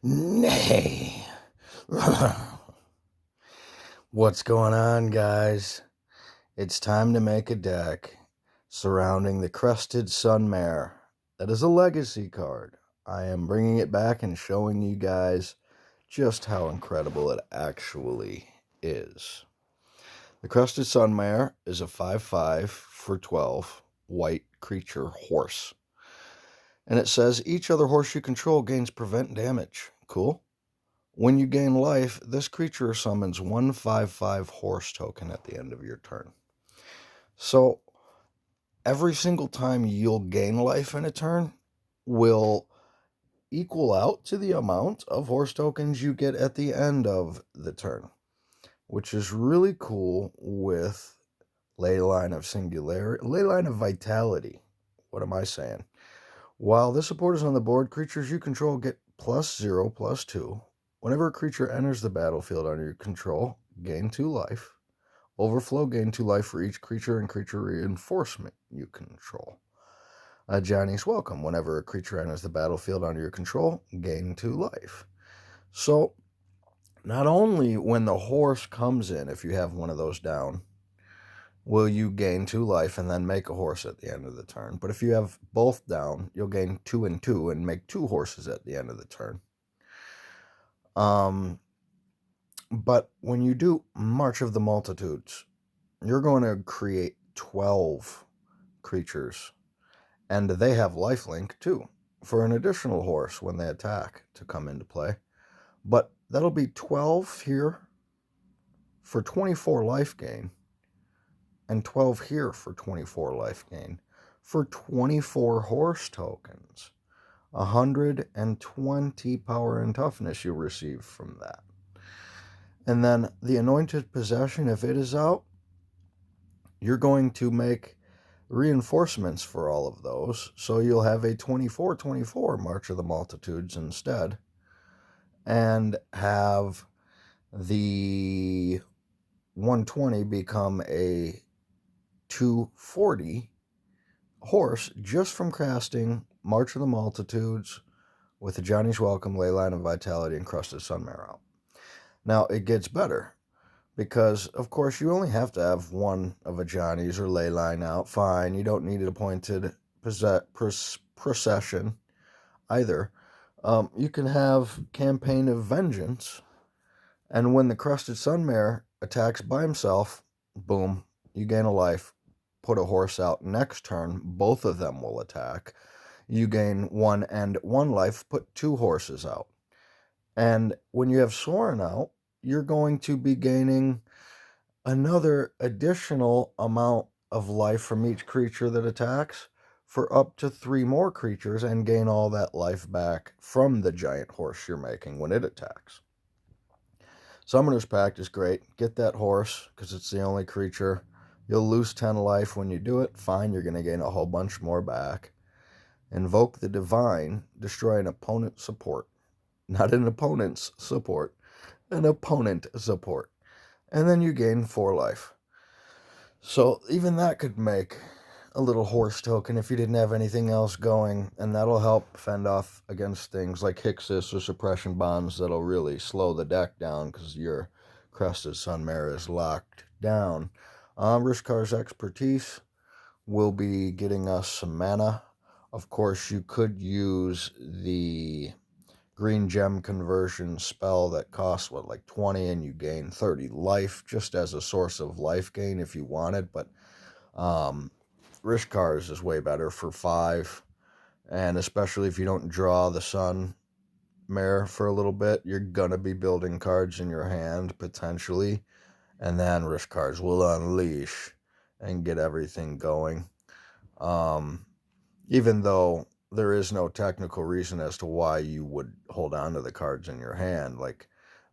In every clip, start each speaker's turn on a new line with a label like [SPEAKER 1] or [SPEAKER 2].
[SPEAKER 1] Nay. What's going on, guys? It's time to make a deck surrounding the Crested Sunmare. That is a legacy card. I am bringing it back and showing you guys just how incredible it actually is. The Crested Sunmare is a 5/5 for 12 white creature horse. And it says each other horse you control gains prevent damage. Cool. When you gain life, this creature summons 1/5/5 horse token at the end of your turn. So every single time you'll gain life in a turn will equal out to the amount of horse tokens you get at the end of the turn, which is really cool with Leyline of Singularity, Leyline of Vitality. What am I saying? While this support is on the board, creatures you control get +0/+2. Whenever a creature enters the battlefield under your control, gain 2 life. Overflow, gain 2 life for each creature and creature reinforcement you control. Johnny's Welcome. Whenever a creature enters the battlefield under your control, gain 2 life. So, not only when the horse comes in, if you have one of those down, will you gain 2 life and then make a horse at the end of the turn. But if you have both down, you'll gain 2 and 2 and make 2 horses at the end of the turn. But when you do March of the Multitudes, you're going to create 12 creatures. And they have lifelink too, for an additional horse when they attack to come into play. But that'll be 12 here for 24 life gain, and 12 here for 24 life gain, for 24 horse tokens. 120 power and toughness you'll receive from that. And then the Anointed Possession, if it is out, you're going to make reinforcements for all of those. So you'll have a 24/24 March of the Multitudes instead, and have the 120 become a 240 horse just from casting March of the Multitudes with the Johnny's Welcome, Leyline of Vitality, and Crested Sunmare out. Now, it gets better, because, of course, you only have to have one of a Johnny's or Leyline out. Fine, you don't need an appointed procession either. You can have Campaign of Vengeance, and when the Crested Sunmare attacks by himself, boom, you gain a life. Put a horse out next turn, both of them will attack. You gain 1 and 1 life, put 2 horses out. And when you have Soren out, you're going to be gaining another additional amount of life from each creature that attacks for up to 3 more creatures, and gain all that life back from the giant horse you're making when it attacks. Summoner's Pact is great. Get that horse, because it's the only creature. You'll lose 10 life when you do it. Fine, you're going to gain a whole bunch more back. Invoke the Divine, destroy an opponent's support. Not an opponent's support, an opponent support. And then you gain 4 life. So even that could make a little horse token if you didn't have anything else going, and that'll help fend off against things like Hixus or Suppression Bonds that'll really slow the deck down because your Crested Sunmare is locked down. Rishkar's Expertise will be getting us some mana. Of course, you could use the green gem conversion spell that costs, like 20, and you gain 30 life just as a source of life gain if you wanted. But Rishkar's is way better for 5, and especially if you don't draw the Sunmare for a little bit, you're gonna be building cards in your hand potentially, and then Rishkar's will unleash and get everything going. Even though there is no technical reason as to why you would hold on to the cards in your hand,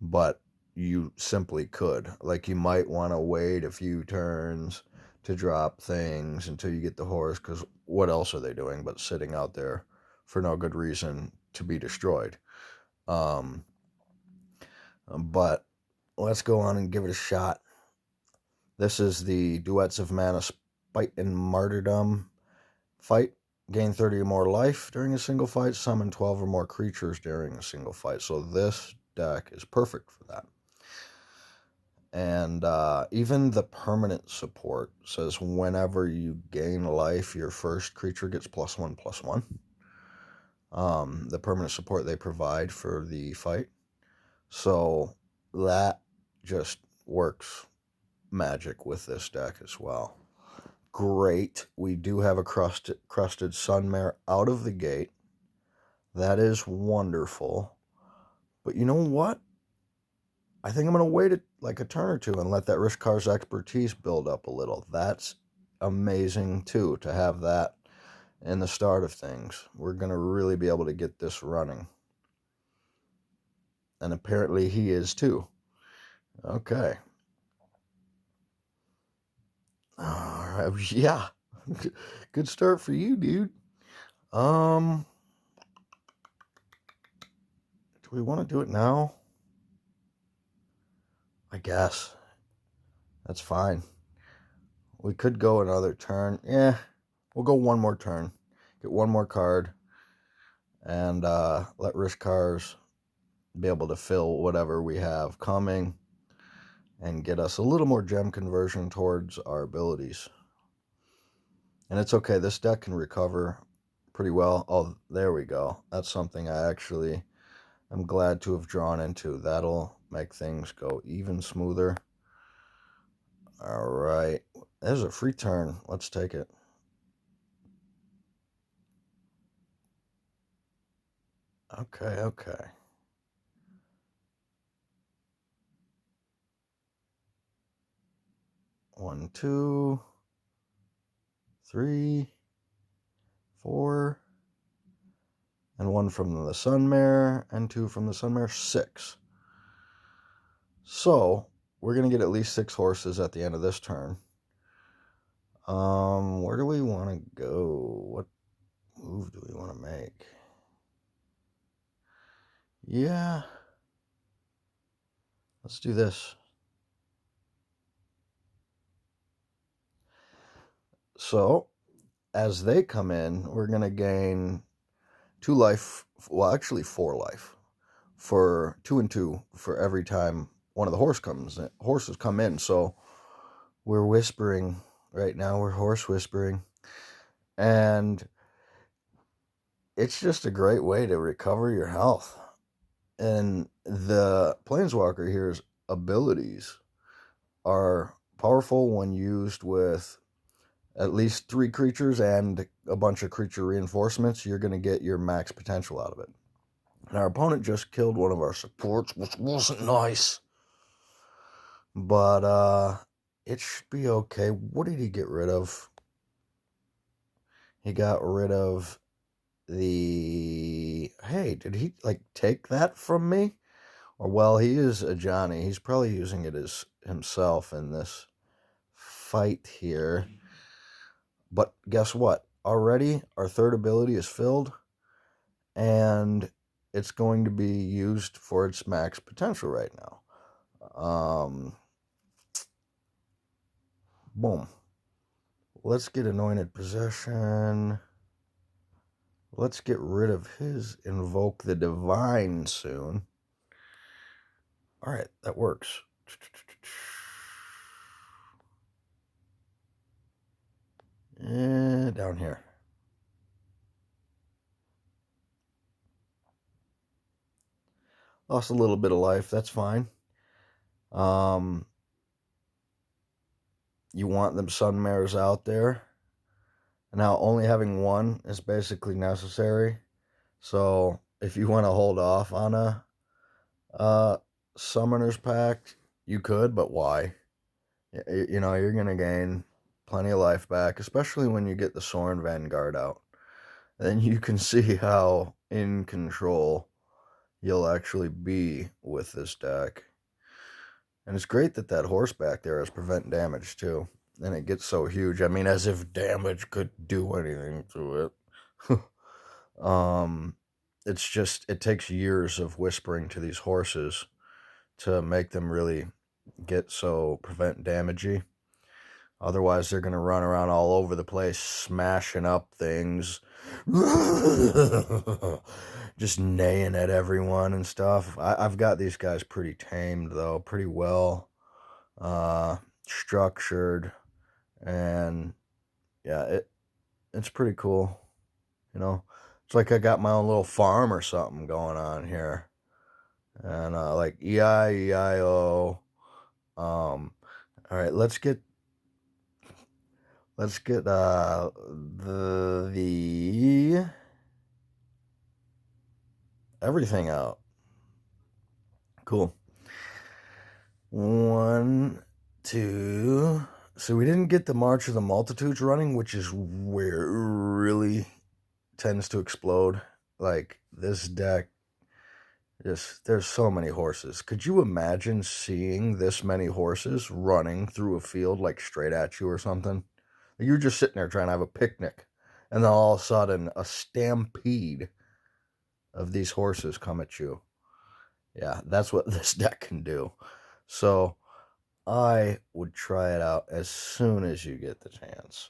[SPEAKER 1] but you simply could. Like, you might want to wait a few turns to drop things until you get the horse, because what else are they doing but sitting out there for no good reason to be destroyed? But let's go on and give it a shot. This is the Duets of Mana Spite and Martyrdom fight gain 30 or more life during a single fight, summon 12 or more creatures during a single fight. So this deck is perfect for that. And even the permanent support says whenever you gain life, your first creature gets +1/+1. The permanent support they provide for the fight. So that just works magic with this deck as well. Great. We do have a Crested Sunmare out of the gate. That is wonderful. But you know what? I think I'm going to wait like a turn or two and let that Rishkar's expertise build up a little. That's amazing too, to have that in the start of things. We're going to really be able to get this running. And apparently he is too. Okay. All right. Yeah. Good start for you, dude. Do we want to do it now? I guess. That's fine. We could go another turn. Yeah. We'll go one more turn. Get one more card. And let Rishkar's be able to fill whatever we have coming and get us a little more gem conversion towards our abilities. And it's okay. This deck can recover pretty well. Oh, there we go. That's something I actually am glad to have drawn into. That'll make things go even smoother. All right. There's a free turn. Let's take it. Okay. 1, 2, 3, 4, and 1 from the Sunmare, and 2 from the Sunmare, 6. So, we're going to get at least 6 horses at the end of this turn. Where do we want to go? What move do we want to make? Yeah. Let's do this. So, as they come in, we're going to gain 2 life, well, actually 4 life, for 2 and 2 for every time one of the horses come in. So, we're whispering right now. We're horse whispering. And it's just a great way to recover your health. And the Planeswalker here's abilities are powerful when used with at least 3 creatures and a bunch of creature reinforcements. You're going to get your max potential out of it. And our opponent just killed one of our supports, which wasn't nice. But it should be okay. What did he get rid of? He got rid of the... Hey, did he, like, take that from me? Or, well, he is a Johnny. He's probably using it as himself in this fight here. But guess what? Already, our third ability is filled, and it's going to be used for its max potential right now. Boom. Let's get Anointed Possession. Let's get rid of his Invoke the Divine soon. All right, that works. And down here. Lost a little bit of life. That's fine. You want them Sunmares out there. Now, only having 1 is basically necessary. So, if you want to hold off on a Summoner's Pact, you could, but why? You know, you're going to gain plenty of life back, especially when you get the Sorin Vanguard out. Then you can see how in control you'll actually be with this deck. And it's great that that horse back there has prevent damage too. And it gets so huge. I mean, as if damage could do anything to it. It's just, it takes years of whispering to these horses to make them really get so prevent damagey. Otherwise, they're going to run around all over the place, smashing up things, just neighing at everyone and stuff. I've got these guys pretty tamed, though, pretty well structured, and yeah, it's pretty cool. You know, it's like I got my own little farm or something going on here, and like E-I-E-I-O. All right, let's get the everything out. Cool. 1, 2. So we didn't get the March of the Multitudes running, which is where it really tends to explode. Like this deck, there's so many horses. Could you imagine seeing this many horses running through a field like straight at you or something? You're just sitting there trying to have a picnic, and then all of a sudden a stampede of these horses come at you. Yeah, that's what this deck can do. So I would try it out as soon as you get the chance.